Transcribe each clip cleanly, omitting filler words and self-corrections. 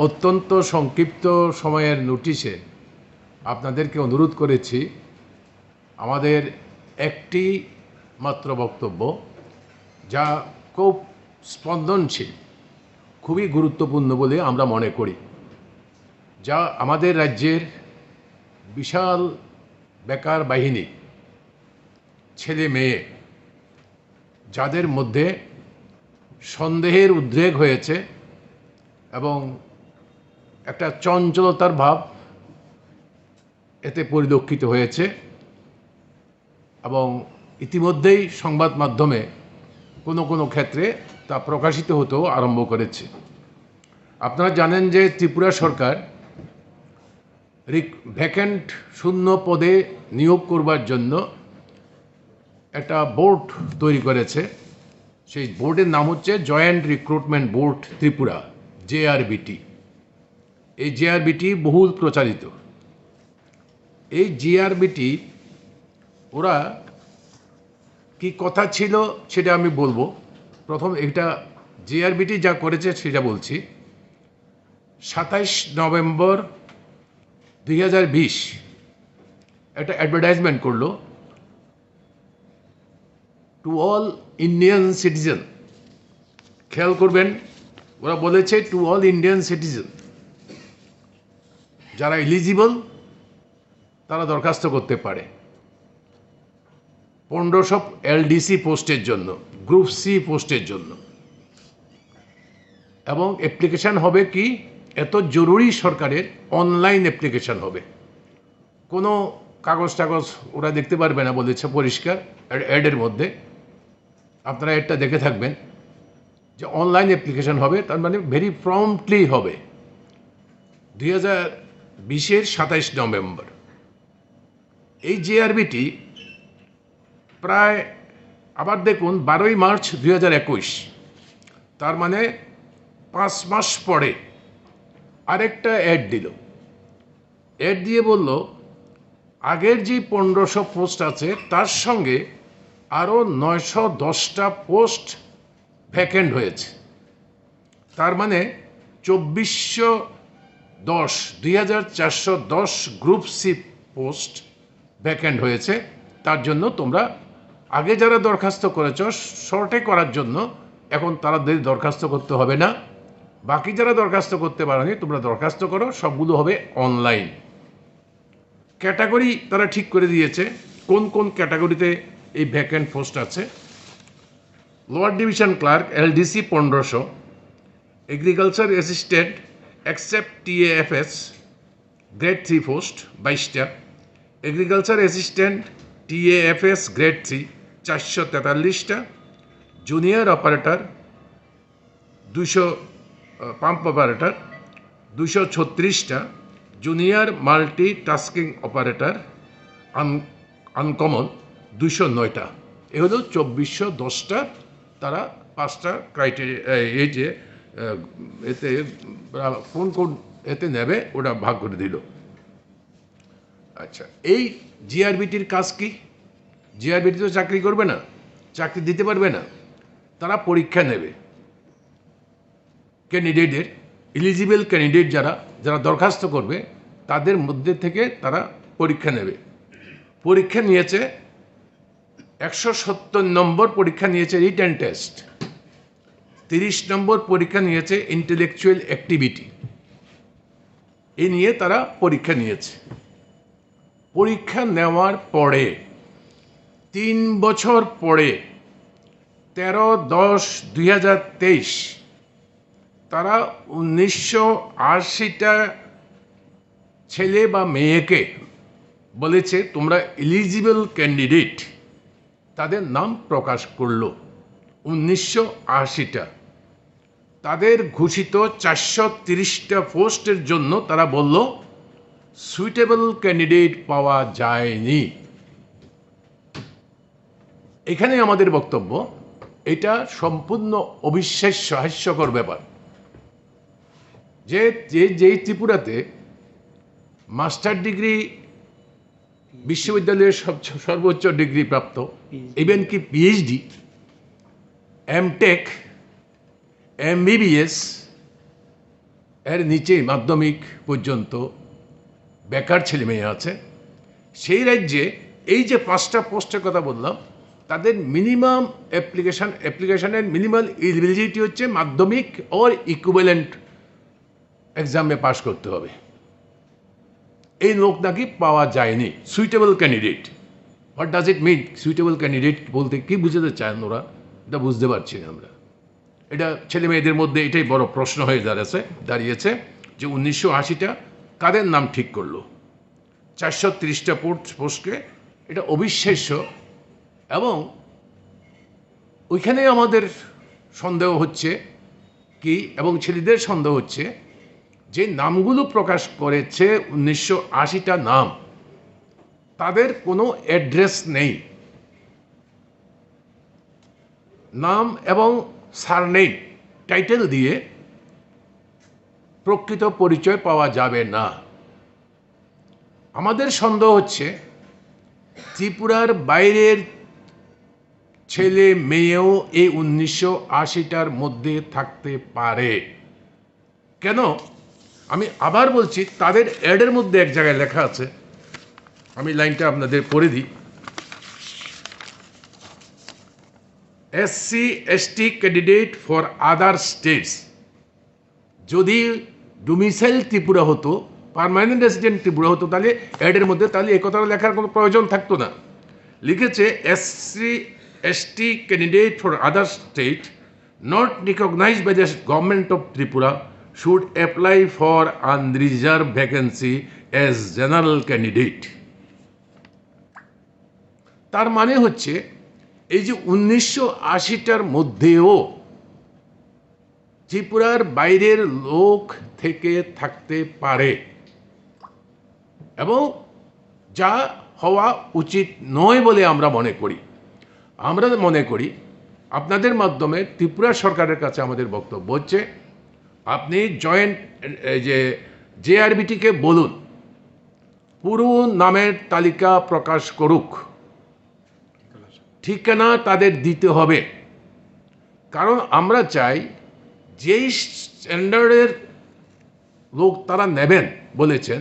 অত্যন্ত সংক্ষিপ্ত সময়ের নোটিশে আপনাদেরকে অনুরোধ করেছি আমাদের একটি মাত্র বক্তব্য যা খুব স্পন্দনশীল, খুবই গুরুত্বপূর্ণ বলে আমরা মনে করি, যা আমাদের রাজ্যের বিশাল বেকার বাহিনী, ছেলে মেয়ে যাদের মধ্যে সন্দেহের উদ্রেক হয়েছে এবং একটা চঞ্চলতার ভাব এতে পরিলক্ষিত হয়েছে এবং ইতিমধ্যেই সংবাদ মাধ্যমে কোনো কোনো ক্ষেত্রে তা প্রকাশিত হতেও আরম্ভ করেছে। আপনারা জানেন যে ত্রিপুরা সরকার ভ্যাকেন্ট শূন্য পদে নিয়োগ করবার জন্য একটা বোর্ড তৈরি করেছে। সেই বোর্ডের নাম হচ্ছে joint recruitment board Tripura, JRBT। এই JRBT বহুল প্রচারিত। এই JRBT ওরা কি কথা ছিল সেটা আমি বলবো। প্রথম এটা JRBT যা করেছে সেটা বলছি। 27 নভেম্বর 2020 একটা অ্যাডভার্টাইজমেন্ট করলো টু অল ইন্ডিয়ান সিটিজেন। খেয়াল করবেন, ওরা বলেছে টু অল ইন্ডিয়ান সিটিজেন, যারা এলিজিবল তারা দরখাস্ত করতে পারে 1500 LDC পোস্টের জন্য, গ্রুপ সি পোস্টের জন্য। এবং অ্যাপ্লিকেশান হবে কি, এত জরুরি সরকারের অনলাইন অ্যাপ্লিকেশান হবে, কোনো কাগজ টাগজ ওরা দেখতে পারবে না বলেছে পরিষ্কার অ্যাডের মধ্যে। আপনারা এটা দেখে থাকবেন যে অনলাইন অ্যাপ্লিকেশান হবে, তার মানে ভেরি প্রম্পটলি হবে। 2020-এর 27 নভেম্বর এই JRBT প্রায় আবার দেখুন 12ই মার্চ 2021, তার মানে 5 মাস পরে আরেকটা অ্যাড দিল। অ্যাড দিয়ে বলল আগের যে 1500 পোস্ট আছে তার সঙ্গে আরও 910টা পোস্ট ভ্যাকেন্ট হয়েছে। তার মানে 2410 গ্রুপ সি পোস্ট ভ্যাকেন্ট হয়েছে। তার জন্য তোমরা আগে যারা দরখাস্ত করেছ শর্টে করার জন্য এখন তাদের দরখাস্ত করতে হবে না। বাকি যারা দরখাস্ত করতে পারেনি তোমরা দরখাস্ত করো, সবগুলো হবে অনলাইন। ক্যাটাগরি তারা ঠিক করে দিয়েছে কোন কোন ক্যাটাগরিতে এই ভ্যাকেন্ট পোস্ট আছে। Lower division clerk LDC 1500, agriculture assistant except TAFS grade 3 post 22টা, এগ্রিকালচার অ্যাসিস্ট্যান্ট TAFS গ্রেড 3 443টা, জুনিয়র অপারেটর 200 পাম্প অপারেটর 236টা, junior multi tasking operator uncommon 209টা। এ হলো 2410টা। তারা 5টা ক্রাইটেরিয়া, এই যে এতে কোন কোন এতে নেবে ওটা ভাগ করে দিল। আচ্ছা, এই JRBTর কাজ কি? JRBT তো চাকরি করবে না, চাকরি দিতে পারবে না। তারা পরীক্ষা নেবে ক্যান্ডিডেটের, এলিজিবল ক্যান্ডিডেট যারা যারা দরখাস্ত করবে তাদের মধ্যে থেকে তারা পরীক্ষা নেবে। পরীক্ষা নিয়েছে 170 নম্বর পরীক্ষা নিয়েছে রিটেন টেস্ট, 30 নম্বর পরীক্ষা নিয়েছে ইন্টেলেকচুয়াল অ্যাক্টিভিটি। এ নিয়ে তারা পরীক্ষা নিয়েছে। পরীক্ষা নেওয়ার পরে 3 বছর পরে 13/10/2023 তারা 1980টা ছেলে বা মেয়েকে বলেছে তোমরা এলিজিবল ক্যান্ডিডেট, তাদের নাম প্রকাশ করলো 1980টা। তাদের ঘোষিত 430টা পোস্টের জন্য তারা বলল সুইটেবল ক্যান্ডিডেট পাওয়া যায়নি। এখানে আমাদের বক্তব্য, এটা সম্পূর্ণ অবিশ্বাস্য, হাস্যকর ব্যাপার যে যেই ত্রিপুরাতে মাস্টার ডিগ্রি বিশ্ববিদ্যালয়ের সর্বোচ্চ ডিগ্রি প্রাপ্ত, ইভেন কি PhD, MTech, MBBS এর নিচেই মাধ্যমিক পর্যন্ত বেকার ছেলেমেয়ে আছে, সেই রাজ্যে এই যে 5টা পোস্টের কথা বললাম, তাদের মিনিমাম অ্যাপ্লিকেশনের মিনিমাম এলিজিবিলিটি হচ্ছে মাধ্যমিক অর ইকুইভ্যালেন্ট এক্সামে পাস করতে হবে। এই লোক নাকি পাওয়া যায়নি। Suitable candidate, what does it mean? Suitable candidate বলতে কি বুঝাতে চান ওরা, এটা বুঝতে পারছি না আমরা। এটা ছেলে মেয়েদের মধ্যে এটাই বড় প্রশ্ন হয়ে দাঁড়িয়েছে যে 1980টা কাদের নাম ঠিক করলো? 430টা পোস্টকে, এটা অবিশ্বাস্য। এবং ওইখানে আমাদের সন্দেহ হচ্ছে কি, এবং ছেলেদের সন্দেহ হচ্ছে যে নামগুলো প্রকাশ করেছে 1980টা নাম, তাদের কোনো অ্যাড্রেস নেই। নাম এবং সারনেম টাইটেল দিয়ে প্রকৃত পরিচয় পাওয়া যাবে না। আমাদের সন্দেহ হচ্ছে ত্রিপুরার বাইরের ছেলে মেয়েও এই 1980টার মধ্যে থাকতে পারে। কেন? আমি আবার বলছি, তাদের অ্যাডের মধ্যে এক জায়গায় লেখা আছে, আমি লাইনটা আপনাদের পড়ে দিই। SC ST candidate for other states. যদি ডোমিসাইল ত্রিপুরা হতো, পার্মানেন্ট রেসিডেন্ট ত্রিপুরা হতো, তাহলে অ্যাডের মধ্যে তাহলে এই কথাটা লেখার কোনো প্রয়োজন থাকতো না। লিখেছে SC ST candidate for other state not recognised by the government of Tripura should apply for unreserve vacancy as general candidate. তার মানে হচ্ছে এই যে 1980টার মধ্যেও ত্রিপুরার বাইরের লোক থেকে থাকতে পারে, এবং যা হওয়া উচিত নয় বলে আমরা মনে করি। আমরা মনে করি আপনাদের মাধ্যমে ত্রিপুরা সরকারের কাছে আমাদের বক্তব্য হচ্ছে, আপনি জয়েন্ট যে JRBTকে বলুন পুরো নামের তালিকা প্রকাশ করুক, ঠিকানা তাদের দিতে হবে। কারণ আমরা চাই যেই স্ট্যান্ডার্ডের লোক তারা নেবেন বলেছেন,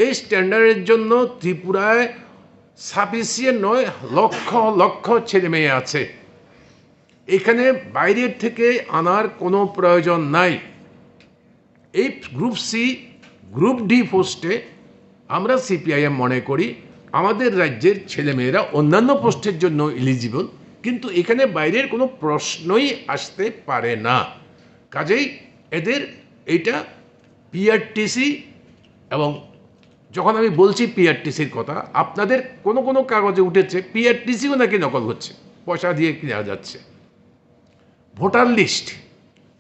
এই স্ট্যান্ডার্ডের জন্য ত্রিপুরায় সাফিসিয়েন্ট নয়, লক্ষ লক্ষ ছেলে মেয়ে আছে। এখানে বাইরের থেকে আনার কোনো প্রয়োজন নাই। এই গ্রুপ সি, গ্রুপ ডি পোস্টে আমরা CPIM মনে করি আমাদের রাজ্যের ছেলেমেয়েরা অন্যান্য পোস্টের জন্য এলিজিবল, কিন্তু এখানে বাইরের কোনো প্রশ্নই আসতে পারে না। কাজেই এদের এইটা PRTC, এবং যখন আমি বলছি PRTCর কথা, আপনাদের কোনো কোনো কাগজে উঠেছে PRTCও নাকি নকল হচ্ছে, পয়সা দিয়ে কেনা যাচ্ছে। ভোটার লিস্ট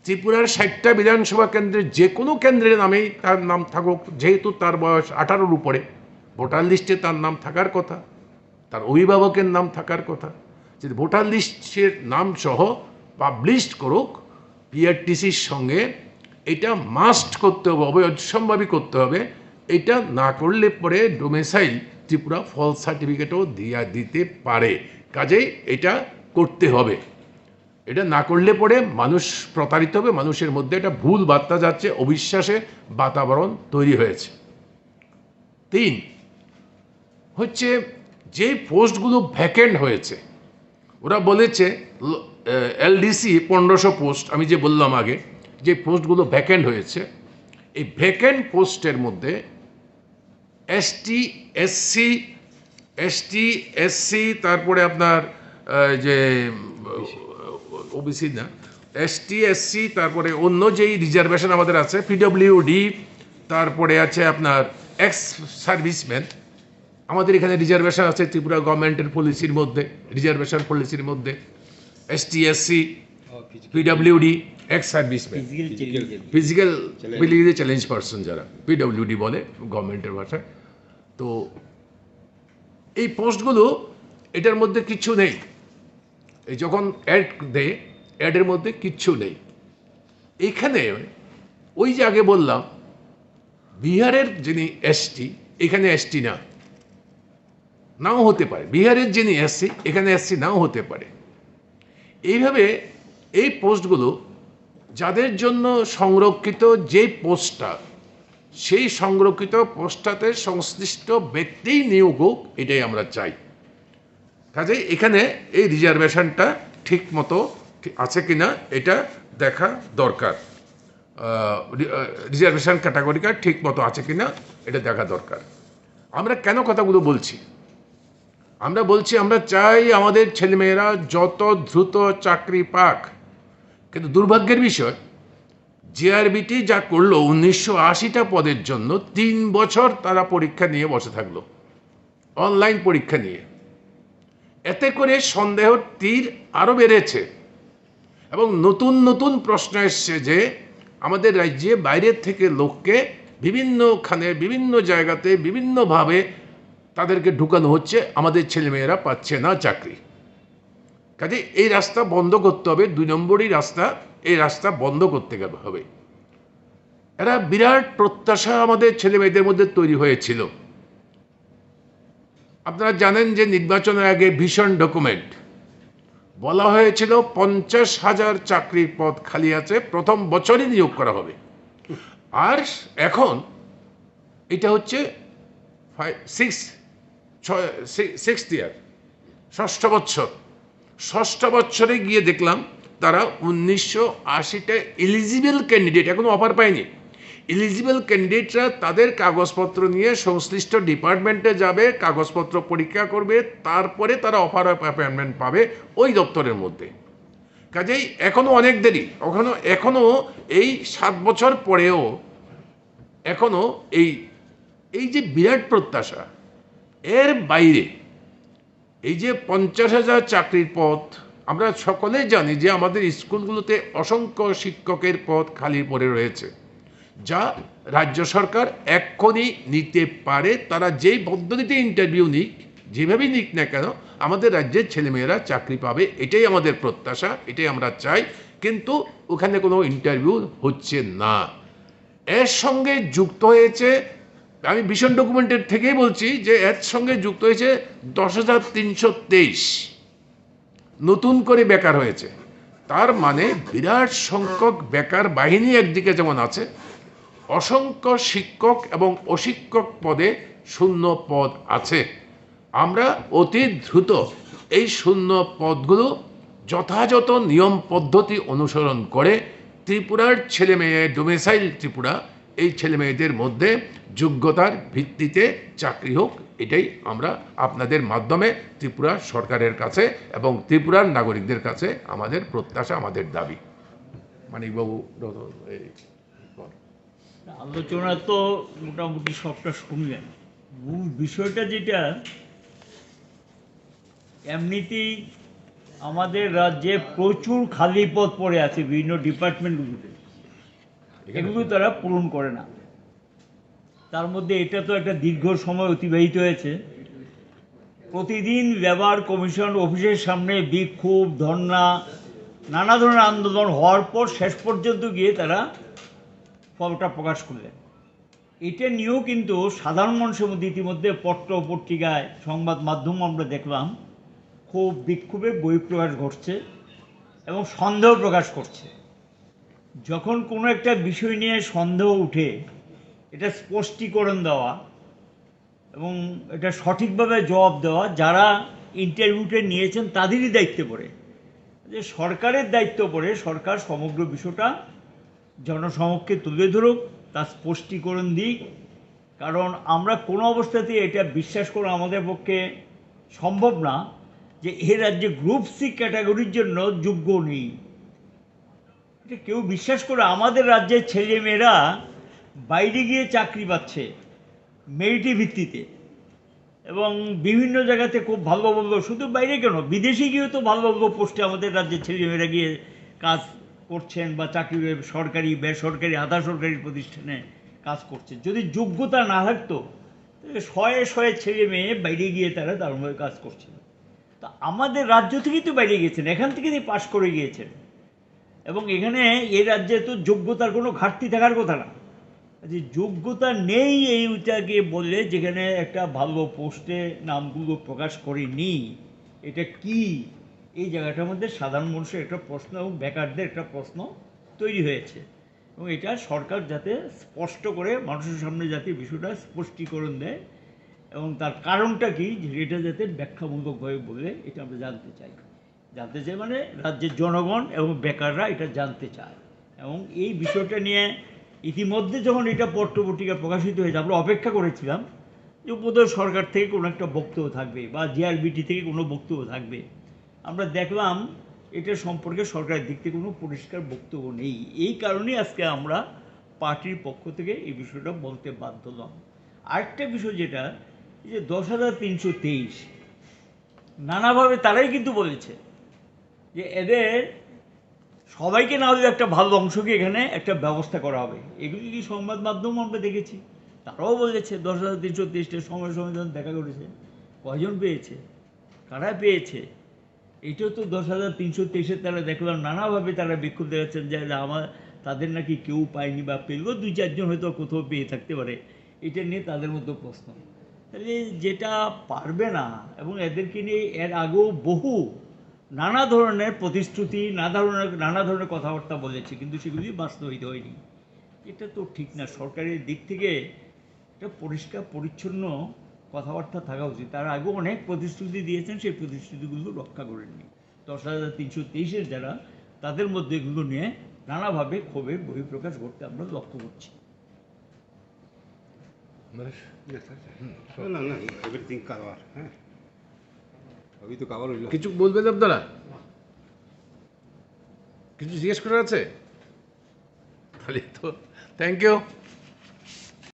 ত্রিপুরার 60টা বিধানসভা কেন্দ্রের যে কোনো কেন্দ্রের নামেই তার নাম থাকুক, যেহেতু তার বয়স 18-র উপরে, ভোটার লিস্টে তার নাম থাকার কথা, তার অভিভাবকের নাম থাকার কথা। যদি ভোটার লিস্টের নাম সহ পাবলিশ করুক, PRTCর সঙ্গে এটা মাস্ট করতে হবে, অবশ্যম্ভাবী করতে হবে। এটা না করলে পরে ডোমিসাইল ত্রিপুরা ফলস সার্টিফিকেটও দিতে পারে। কাজেই এটা করতে হবে। এটা না করলে পরে মানুষ প্রতারিত হবে, মানুষের মধ্যে একটা ভুল বার্তা যাচ্ছে, অবিশ্বাসের বাতাবরণ তৈরি হয়েছে। 3 হচ্ছে যে পোস্টগুলো ভ্যাকেন্ট হয়েছে, ওরা বলেছে LDC 1500 পোস্ট, আমি যে বললাম আগে, যে পোস্টগুলো ভ্যাকেন্ট হয়েছে, এই ভ্যাকেন্ট পোস্টের মধ্যে ST তারপরে আপনার যে OBC না, ST তারপরে অন্য যেই রিজার্ভেশন আমাদের আছে, PWD, তারপরে আছে আপনার এক্স সার্ভিসম্যান। আমাদের এখানে রিজার্ভেশন আছে ত্রিপুরা গভর্নমেন্টের পলিসির মধ্যে, রিজার্ভেশন পলিসির মধ্যে ST PWD, ex serviceman, physically challenge person যারা PWD বলে গভর্নমেন্টের ভাষায়। তো এই পোস্টগুলো এটার মধ্যে কিচ্ছু নেই। এই যখন অ্যাড দেয়, অ্যাডের মধ্যে কিচ্ছু নেই। এখানে ওই যে আগে বললাম বিহারের যিনি ST, এখানে ST নাও হতে পারে, বিহারের যিনি SC, এখানে SC নাও হতে পারে। এইভাবে এই পোস্টগুলো যাদের জন্য সংরক্ষিত যে পোস্টটা, সেই সংরক্ষিত পোস্টটাতে সংশ্লিষ্ট ব্যক্তি নিয়োগ হোক, এটাই আমরা চাই। কাজেই এখানে এই রিজার্ভেশনটা ঠিক মতো আছে কিনা এটা দেখা দরকার। রিজার্ভেশন ক্যাটাগরিটা ঠিক মতো আছে কিনা এটা দেখা দরকার। আমরা কেন কথাগুলো বলছি? আমরা বলছি আমরা চাই আমাদের ছেলেমেয়েরা যত দ্রুত চাকরি পাক, কিন্তু দুর্ভাগ্যের বিষয় JRBT যা করলো 1980টা পদের জন্য 3 বছর তারা পরীক্ষা নিয়ে বসে থাকলো, অনলাইন পরীক্ষা নিয়ে। এতে করে সন্দেহের তীর আরও বেড়েছে এবং নতুন নতুন প্রশ্ন এসছে যে আমাদের রাজ্যে বাইরের থেকে লোককে বিভিন্নখানে বিভিন্ন জায়গাতে বিভিন্নভাবে তাদেরকে ঢুকানো হচ্ছে, আমাদের ছেলেমেয়েরা পাচ্ছে না চাকরি। কাজে এই রাস্তা বন্ধ করতে হবে, 2 নম্বরই রাস্তা, এই রাস্তা বন্ধ করতে হবে। এরা বিরাট প্রত্যাশা আমাদের ছেলেমেয়েদের মধ্যে তৈরি হয়েছিল। আপনারা জানেন যে নির্বাচনের আগে ভীষণ ডকুমেন্ট বলা হয়েছিল 50,000 চাকরির পদ খালি আছে, প্রথম বছরই নিয়োগ করা হবে। আর এখন এটা হচ্ছে 6th ইয়ার, 6ষ্ঠ বছর। 6ষ্ঠ বছরে গিয়ে দেখলাম তারা 1980টা এলিজিবল ক্যান্ডিডেট এখনো অফার পায়নি। এলিজিবল ক্যান্ডিডেটরা তাদের কাগজপত্র নিয়ে সংশ্লিষ্ট ডিপার্টমেন্টে যাবে, কাগজপত্র পরীক্ষা করবে, তারপরে তারা অফার অ্যাপয়েন্টমেন্ট পাবে ওই দপ্তরের মধ্যে। কাজেই এখনো অনেক দেরি, এখনো এই 7 বছর পরেও এখনো এই যে বিরাট প্রত্যাশা, এর বাইরে এই যে 50,000 চাকরির পদ, আমরা সকলে জানি যে আমাদের স্কুলগুলোতে অসংখ্য শিক্ষকের পদ খালি পড়ে রয়েছে, যা রাজ্য সরকার এক্ষুনি নিতে পারে। তারা যেই পদ্ধতিতে ইন্টারভিউ নিক, যেভাবেই নিক না কেন, আমাদের রাজ্যের ছেলেমেয়েরা চাকরি পাবে, এটাই আমাদের প্রত্যাশা, এটাই আমরা চাই। কিন্তু ওখানে কোনো ইন্টারভিউ হচ্ছে না। এর সঙ্গে যুক্ত হয়েছে, আমি ভীষণ ডকুমেন্টের থেকেই বলছি যে এর সঙ্গে যুক্ত হয়েছে 10,323 নতুন করে বেকার হয়েছে। তার মানে বিরাট সংখ্যক বেকার বাহিনী একদিকে যেমন আছে, অসংখ্য শিক্ষক এবং অশিক্ষক পদে শূন্য পদ আছে। আমরা অতি দ্রুত এই শূন্য পদগুলো যথাযথ নিয়ম পদ্ধতি অনুসরণ করে ত্রিপুরার ছেলেমেয়ে, ডোমিসাইল ত্রিপুরা, এই ছেলেমেয়েদের মধ্যে যোগ্যতার ভিত্তিতে চাকরি হোক, এটাই আমরা আপনাদের মাধ্যমে ত্রিপুরা সরকারের কাছে এবং ত্রিপুরার নাগরিকদের কাছে আমাদের প্রত্যাশা, আমাদের দাবি। মানিকবাবু, আলোচনা তো মোটামুটি সবটা শুনলেন। মূল বিষয়টা যেটা, এমনিতেই আমাদের রাজ্যে প্রচুর খালি পদ পড়ে আছে বিভিন্ন ডিপার্টমেন্টগুলোতে, এগুলো তারা পূরণ করে না। তার মধ্যে এটা তো একটা দীর্ঘ সময় অতিবাহিত হয়েছে। প্রতিদিন লেবার কমিশন অফিসের সামনে বিক্ষোভ, ধর্না, নানা ধরনের আন্দোলন হওয়ার পর শেষ পর্যন্ত গিয়ে তারা ফলটা প্রকাশ করলেন। এটা নিয়েও কিন্তু সাধারণ মানুষের মধ্যে ইতিমধ্যে পত্র পত্রিকায়, সংবাদ মাধ্যম আমরা দেখলাম, খুব বিক্ষোভে বহিঃপ্রকাশ ঘটছে এবং সন্দেহ প্রকাশ করছে। যখন কোনো একটা বিষয় নিয়ে সন্দেহ উঠে, এটা স্পষ্টীকরণ দেওয়া এবং এটা সঠিকভাবে জবাব দেওয়া যারা ইন্টারভিউটা নিয়েছেন তাদেরই দায়িত্বে পড়ে। যে সরকারের দায়িত্ব পড়ে সরকার সমগ্র বিষয়টা জনসমক্ষে তুলে ধরুক, তার স্পষ্টীকরণ দিক। কারণ আমরা কোনো অবস্থাতেই এটা বিশ্বাস করা আমাদের পক্ষে সম্ভব না যে এ রাজ্যে গ্রুপ সি ক্যাটাগরির জন্য যোগ্য নেই। এটা কেউ বিশ্বাস করে? আমাদের রাজ্যের ছেলেমেয়েরা বাইরে গিয়ে চাকরি পাচ্ছে মেরিটি ভিত্তিতে এবং বিভিন্ন জায়গাতে খুব ভালো ভালো, শুধু বাইরে কেন, বিদেশে গিয়েও তো ভালো ভালো পোস্টে আমাদের রাজ্যের ছেলেমেয়েরা গিয়ে কাজ করছেন বা চাকরি, সরকারি, বেসরকারি, আধা সরকারি প্রতিষ্ঠানে কাজ করছে। যদি যোগ্যতা না থাকতো তাহলে শয়ে শয়ে ছেলে মেয়ে বাইরে গিয়ে তারা দারুণভাবে কাজ করছে। তা আমাদের রাজ্য থেকেই তো বাইরে গিয়েছেন, এখান থেকে পাশ করে গিয়েছেন এবং এখানে এই রাজ্যে তো যোগ্যতার কোনো ঘাটতি থাকার কথা না। যে যোগ্যতা নেই এইটাকে বললে, যেখানে একটা ভালো পোস্টে নামগুলো প্রকাশ করেনি, এটা কি? এই জায়গাটার মধ্যে সাধারণ মানুষের একটা প্রশ্ন এবং বেকারদের একটা প্রশ্ন তৈরি হয়েছে এবং এটা সরকার যাতে স্পষ্ট করে মানুষের সামনে যাতে বিষয়টা স্পষ্টীকরণ দেয় এবং তার কারণটা কি এটা যাতে ব্যাখ্যামূলকভাবে বলে এটা আমরা জানতে চাই মানে রাজ্যের জনগণ এবং বেকাররা এটা জানতে চায় এবং এই বিষয়টা নিয়ে ইতিমধ্যে যখন এটা পত্রপত্রিকা প্রকাশিত হয়েছে আমরা অপেক্ষা করেছিলাম যে বোধহয় সরকার থেকে কোনো একটা বক্তব্য থাকবে বা JRBT থেকে কোনো বক্তব্য থাকবে। আমরা দেখলাম এটা সম্পর্কে সরকারের দিক থেকে কোনো পরিষ্কার বক্তব্য নেই। এই কারণেই আজকে আমরা পার্টির পক্ষ থেকে এই বিষয়টা বলতে বাধ্য হলাম। আরেকটা বিষয় যেটা এই যে 10,323 নানাভাবে তারাই কিন্তু বলেছে যে এদের সবাইকে না হলে একটা ভালো অংশকে এখানে একটা ব্যবস্থা করা হবে। এগুলি কি সংবাদ মাধ্যম আমরা দেখেছি, তারাও বলেছে 10,323 সময় যখন দেখা করেছে কয়জন পেয়েছে, কারা পেয়েছে, এটাও তো 10,323 তারা দেখলাম নানাভাবে তারা বিক্ষোভ দেখাচ্ছেন যে তাদের নাকি কেউ পায়নি বা পেলেও 2-4 জন হয়তো কোথাও পেয়ে থাকতে পারে, এটা নিয়ে তাদের মধ্যে প্রশ্ন। তাহলে যেটা পারবে না এবং এদেরকে নিয়ে এর আগেও বহু নানা ধরনের প্রতিশ্রুতি নানা ধরনের কথাবার্তা বলেছে কিন্তু সেগুলি বাস্তবায়িত হয়নি। এটা তো ঠিক না। সরকারের দিক থেকে একটা পরিষ্কার পরিচ্ছন্ন কথাবার্তা থাকা উচিত। তার আগেও অনেক প্রতিশ্রুতি দিয়েছেন, সেই প্রতিশ্রুতিগুলো রক্ষা করেননি। 10,323 যারা তাদের মধ্যে এগুলো নিয়ে নানাভাবে ক্ষোভের বহিঃপ্রকাশ করতে আমরা লক্ষ্য করছি। কিছু বলবেন আপনারা? কিছু জিজ্ঞেস করার আছে? তাহলে তো থ্যাংক ইউ।